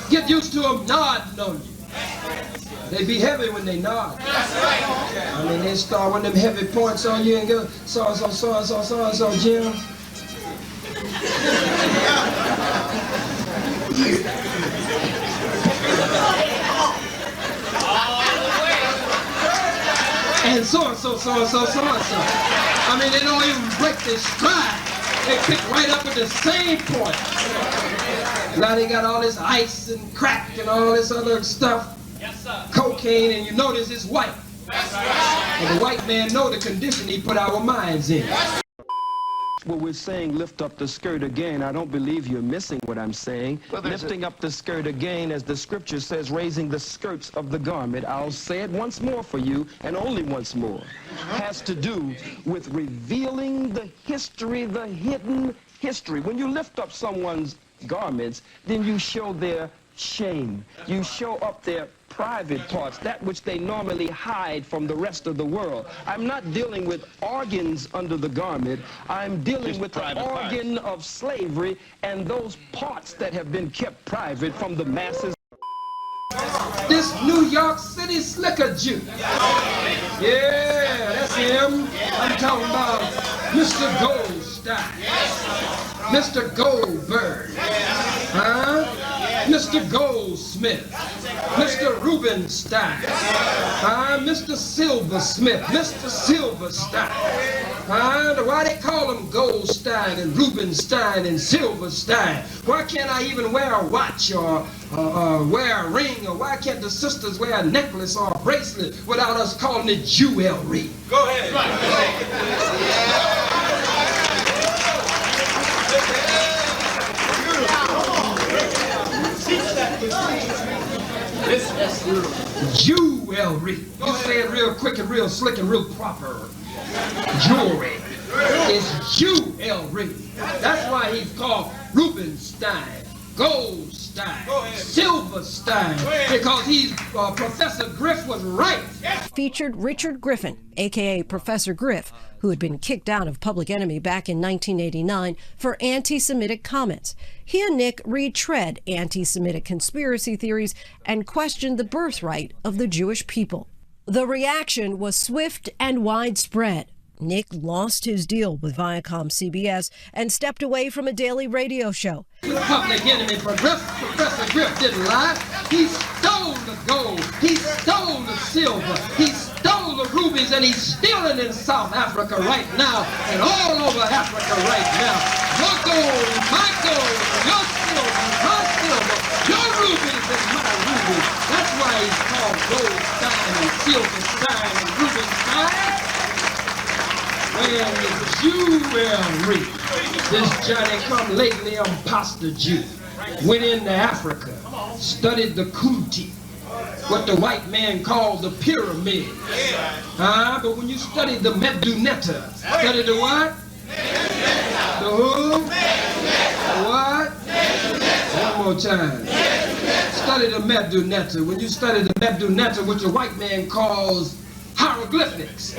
Get used to them nodding on you. They be heavy when they nod. I mean, they start one of them heavy points on you and go, so, Jim. And so. I mean, they don't even break their stride. They pick right up at the same point. Now they got all this ice and crack and all this other stuff. Yes, sir. Cocaine, and you notice it's white. That's right. And the white man know the condition he put our minds in. Well, we're saying lift up the skirt again. I don't believe you're missing what I'm saying. Well, lifting up the skirt again, as the scripture says, raising the skirts of the garment. I'll say it once more for you, and only once more. Has to do with revealing the history, the hidden history. When you lift up someone's garments, then you show their shame. You show up their private parts, that which they normally hide from the rest of the world. I'm not dealing with organs under the garment. I'm dealing with the organ of slavery and those parts that have been kept private from the masses. This New York City slicker Jew. Yeah, that's him. I'm talking about Mr. Goldstein. Mr. Goldberg. Huh? Mr. Goldsmith, Mr. Rubenstein, Mr. Silversmith, Mr. Silverstein. Why they call them Goldstein and Rubenstein and Silverstein? Why can't I even wear a watch or wear a ring? Or why can't the sisters wear a necklace or a bracelet without us calling it jewelry? Go ahead. Right. Jewelry. You say it real quick and real slick and real proper. Jewelry. It's jewelry. That's why he's called Rubenstein, Goldstein, Silverstein, because Professor Griff was right. Featured Richard Griffin, a.k.a. Professor Griff, who had been kicked out of Public Enemy back in 1989 for anti-Semitic comments. He and Nick retread anti-Semitic conspiracy theories and questioned the birthright of the Jewish people. The reaction was swift and widespread. Nick lost his deal with Viacom CBS and stepped away from a daily radio show. Public Enemy Professor Griff didn't lie. He stole the gold. He stole the silver. He stole the rubies, and he's stealing in South Africa right now and all over Africa right now. Your gold, my gold, your silver, my silver, your rubies and my rubies. That's why he's called Goldstein and Silverstein and Rubenstein. Wearing the jewelry. This Johnny-come-lately imposter Jew went into Africa, studied the Kunti, what the white man called the pyramid. But when you study the Medunetta, study the what? The who? The what? One more time. Study the Medunetta. When you study the Medunetta, which the white man calls hieroglyphics.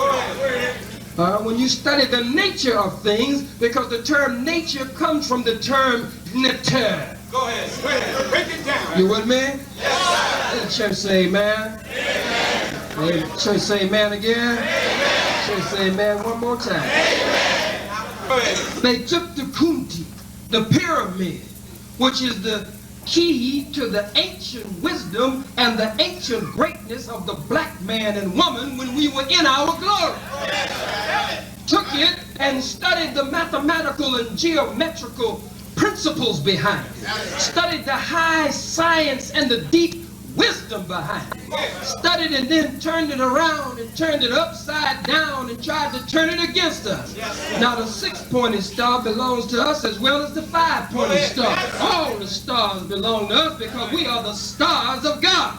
When you study the nature of things, because the term nature comes from the term neter. Go ahead. Break it down. You with me? Yes, Let the church say amen. Amen. Let the church say amen again. Amen. Church say amen one more time. Amen. They took the Kunti, the pyramid, which is the key to the ancient wisdom and the ancient greatness of the black man and woman when we were in our glory. Took it and studied the mathematical and geometrical principles behind it. Studied the high science and the deep wisdom behind it. Studied and then turned it around and turned it upside down and tried to turn it against us. Now the 6-pointed star belongs to us as well as the 5-pointed star. All the stars belong to us because we are the stars of God.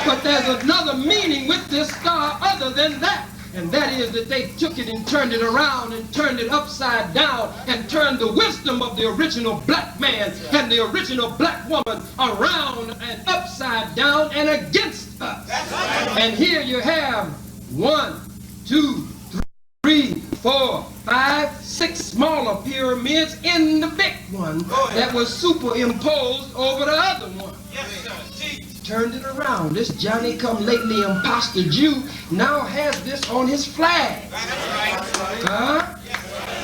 But there's another meaning with this star other than that. And that is that they took it and turned it around and turned it upside down and turned the wisdom of the original black man and the original black woman around and upside down and against us. And here you have 1, 2, 3, 4, 5, 6 smaller pyramids in the big one. one that was superimposed over the other one. Turned it around. This Johnny come lately imposter Jew now has this on his flag.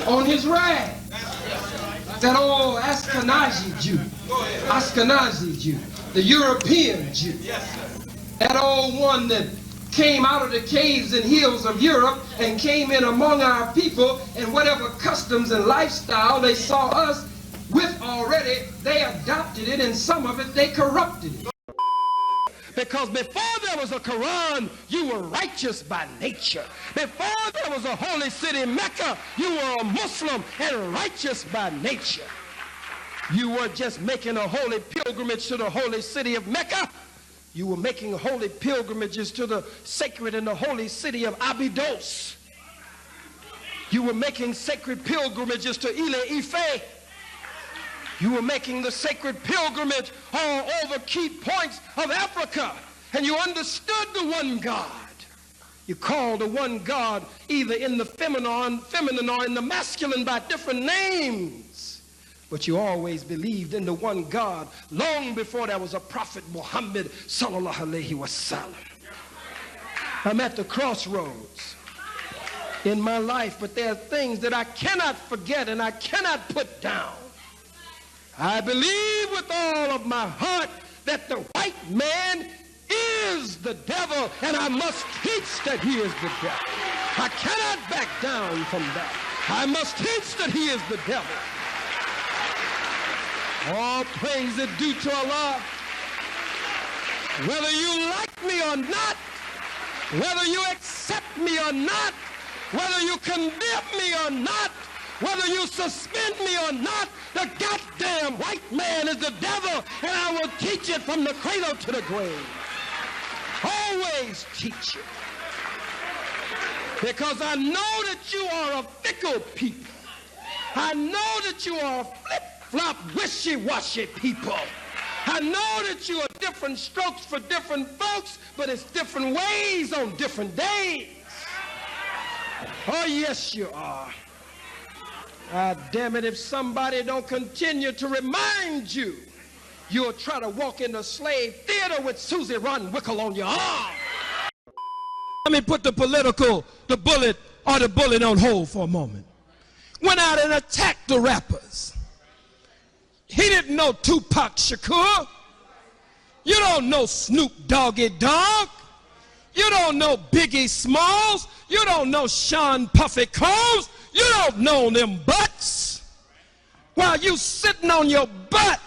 On his rag. That old Ashkenazi Jew, the European Jew. That old one that came out of the caves and hills of Europe and came in among our people, and whatever customs and lifestyle they saw us with already, they adopted it, and some of it they corrupted it. Because before there was a Quran, you were righteous by nature. Before there was a holy city, Mecca, you were a Muslim and righteous by nature. You were just making a holy pilgrimage to the holy city of Mecca. You were making holy pilgrimages to the sacred and the holy city of Abydos. You were making sacred pilgrimages to Ile Ife. You were making the sacred pilgrimage all over key points of Africa, and you understood the one God. You called the one God either in the feminine or in the masculine by different names, but you always believed in the one God long before there was a prophet Muhammad sallallahu alaihi wasallam. I'm at the crossroads in my life, but there are things that I cannot forget and I cannot put down. I believe with all of my heart that the white man is the devil, and I must teach that he is the devil. I cannot back down from that. I must teach that he is the devil. All praise is due to Allah. Whether you like me or not, whether you accept me or not, whether you condemn me or not, whether you suspend me or not, the goddamn white man is the devil, and I will teach it from the cradle to the grave. Always teach it. Because I know that you are a fickle people. I know that you are a flip-flop, wishy-washy people. I know that you are different strokes for different folks, but it's different ways on different days. Oh, yes, you are. Damn it, if somebody don't continue to remind you, you'll try to walk into slave theater with Susie Ronwickle on your arm. Let me put the bullet on hold for a moment. Went out and attacked the rappers. He didn't know Tupac Shakur. You don't know Snoop Doggy Dogg. You don't know Biggie Smalls. You don't know Sean Puffy Combs. You don't know them butts. While you sitting on your butt,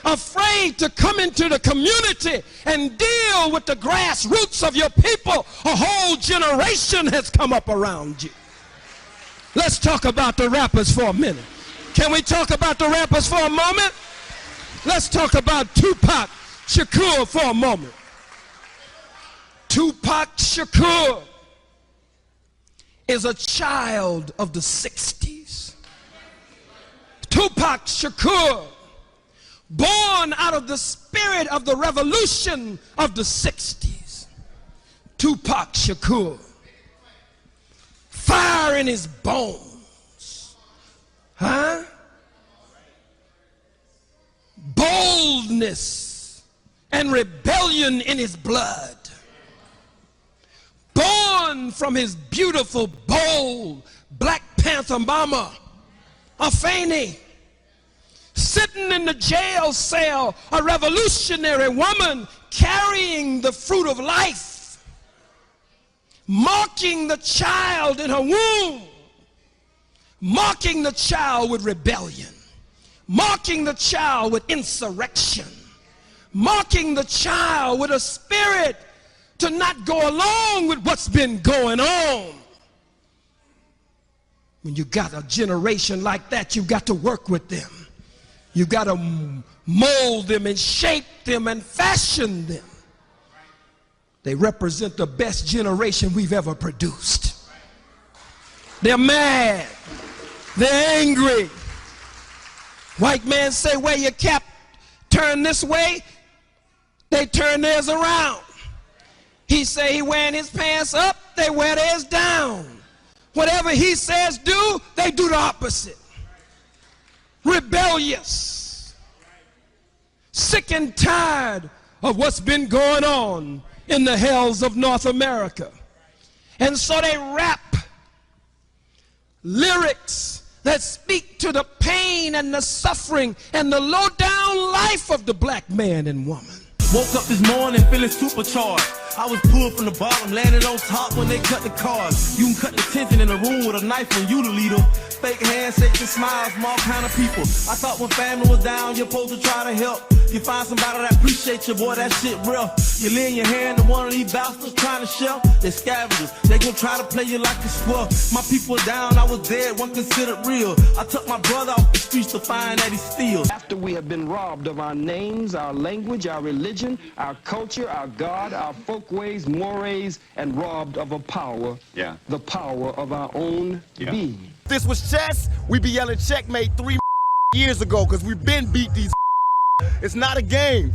afraid to come into the community and deal with the grassroots of your people, a whole generation has come up around you. Let's talk about the rappers for a minute. Can we talk about the rappers for a moment? Let's talk about Tupac Shakur for a moment. Tupac Shakur is a child of the 60s. Tupac Shakur, born out of the spirit of the revolution of the 60s. Tupac Shakur, fire in his bones. Boldness and rebellion in his blood. Born from his beautiful, bold Black Panther mama, Afeni. Sitting in the jail cell, a revolutionary woman carrying the fruit of life, mocking the child in her womb, mocking the child with rebellion, mocking the child with insurrection, mocking the child with a spirit to not go along with what's been going on. When you got a generation like that, you got to work with them. You got to mold them and shape them and fashion them. They represent the best generation we've ever produced. They're mad. They're angry. White man say, wear your cap, turn this way. They turn theirs around. He say he wearing his pants up, they wear theirs down. Whatever he says do, they do the opposite. rebellious, sick and tired of what's been going on in the hells of North America. And so they rap lyrics that speak to the pain and the suffering and the low down life of the black man and woman. Woke up this morning feeling supercharged. I was pulled from the bottom, landed on top when they cut the cards. You can cut the tension in a room with a knife when you the leader. Fake handshakes and smiles from all kind of people. I thought when family was down, you're supposed to try to help. You find somebody that appreciate you, boy, that shit real. You lend your hand to one of these bastards trying to shell. They're scavengers, they gon' try to play you like a squirrel. My people down, I was dead, one considered real. I took my brother off the streets to find that he steals. After we have been robbed of our names, our language, our religion, our culture, our God, our folkways, mores, and robbed of a power, the power of our own being. If this was chess, we'd be yelling checkmate 3 years ago, because we've been beat these. It's not a game.